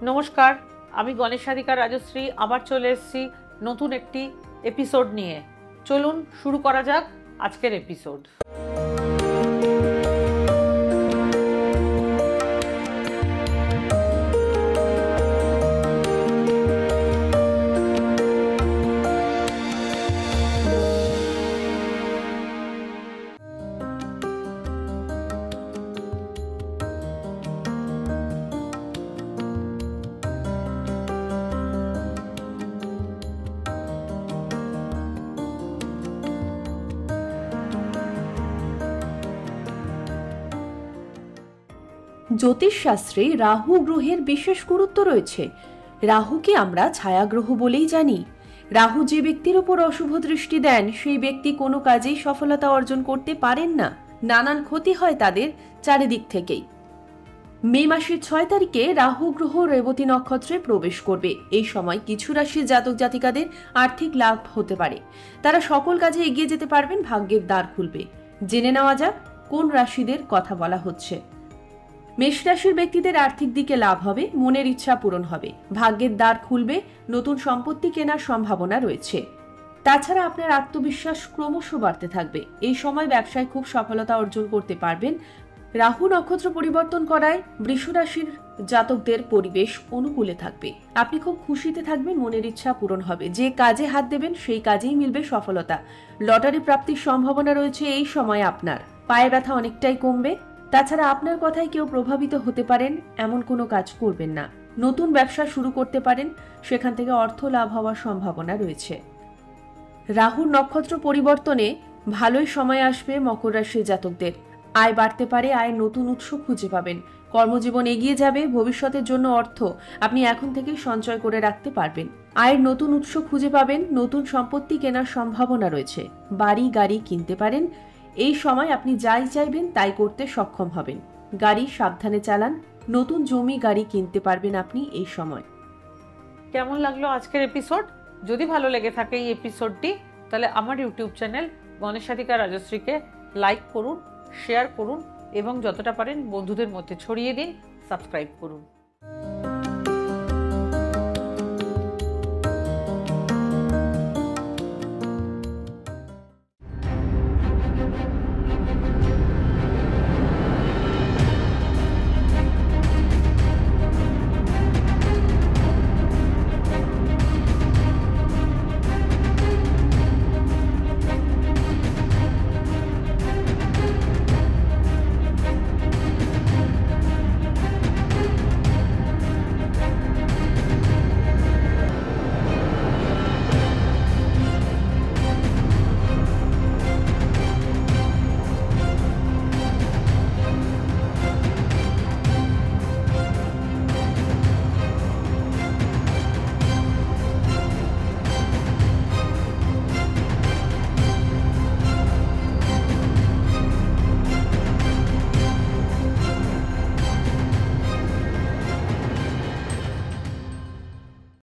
নমস্কার, আমি গণেশাধিকা রাজশ্রী আবার চলে এসেছি নতুন একটি এপিসোড নিয়ে। চলুন শুরু করা যাক আজকের এপিসোড। জ্যোতিষশাস্ত্রে রাহু গ্রহের বিশেষ গুরুত্ব রয়েছে। রাহুকে আমরা ছায়াগ্রহ বলেই জানি। রাহু যে ব্যক্তির উপর অশুভ দৃষ্টি দেন সেই ব্যক্তি কোনো কাজেই সফলতা অর্জন করতে পারেন না, নানান ক্ষতি হয় তাদের চারিদিক থেকেই। মে মাসের 6 তারিখে রাহু গ্রহ রেবতী নক্ষত্রে প্রবেশ করবে। এই সময় কিছু রাশির জাতক জাতিকাদের আর্থিক লাভ হতে পারে, তারা সকল কাজে এগিয়ে যেতে পারবেন, ভাগ্যের দ্বার খুলবে। জেনে নেওয়া যাক কোন রাশিদের কথা বলা হচ্ছে। মেষ রাশির ব্যক্তিদের আর্থিক দিকে লাভ হবে, মনের ইচ্ছা পূরণ হবে, ভাগ্যের দ্বার খুলবে, নতুন সম্পত্তি কেনার সম্ভাবনা রয়েছে। তাছাড়া আপনার আত্মবিশ্বাস ক্রমশ বাড়তে থাকবে। এই সময় ব্যবসায় খুব সফলতা অর্জন করতে পারবেন। রাহু নক্ষত্র পরিবর্তন করায় বৃষ রাশির জাতকদের পরিবেশ অনুকূলে থাকবে। আপনি খুব খুশিতে থাকবেন, মনের ইচ্ছা পূরণ হবে, যে কাজে হাত দেবেন সেই কাজেই মিলবে সফলতা। লটারি প্রাপ্তির সম্ভাবনা রয়েছে এই সময়। আপনার পায়ে ব্যথা অনেকটাই কমবে। তাছাড়া আপনার কথায় কেউ প্রভাবিত হতে পারেন, এমন কোনো কাজ করবেন না। নতুন ব্যবসা শুরু করতে পারেন, সেখান থেকে অর্থ লাভ হওয়ার সম্ভাবনা রয়েছে। রাহুর নক্ষত্র পরিবর্তনে ভালোই সময় আসবে মকর রাশির জাতকদের। আয় বাড়তে পারে, আয়ের নতুন উৎস খুঁজে পাবেন, কর্মজীবন এগিয়ে যাবে, ভবিষ্যতের জন্য অর্থ আপনি এখন থেকেই সঞ্চয় করে রাখতে পারবেন। আয়ের নতুন উৎস খুঁজে পাবেন, নতুন সম্পত্তি কেনার সম্ভাবনা রয়েছে, বাড়ি গাড়ি কিনতে পারেন। এই সময় আপনি যাই চাইবেন তাই করতে সক্ষম হবেন। গাড়ি সাবধানে চালান, নতুন জমি গাড়ি কিনতে পারবেন আপনি এই সময়। কেমন লাগলো আজকের এপিসোড? যদি ভালো লেগে থাকে এই এপিসোডটি, তাহলে আমার ইউটিউব চ্যানেল গণেশাধিকা রাজশ্রীকে লাইক করুন, শেয়ার করুন এবং যতটা পারেন বন্ধুদের মধ্যে ছড়িয়ে দিন, সাবস্ক্রাইব করুন।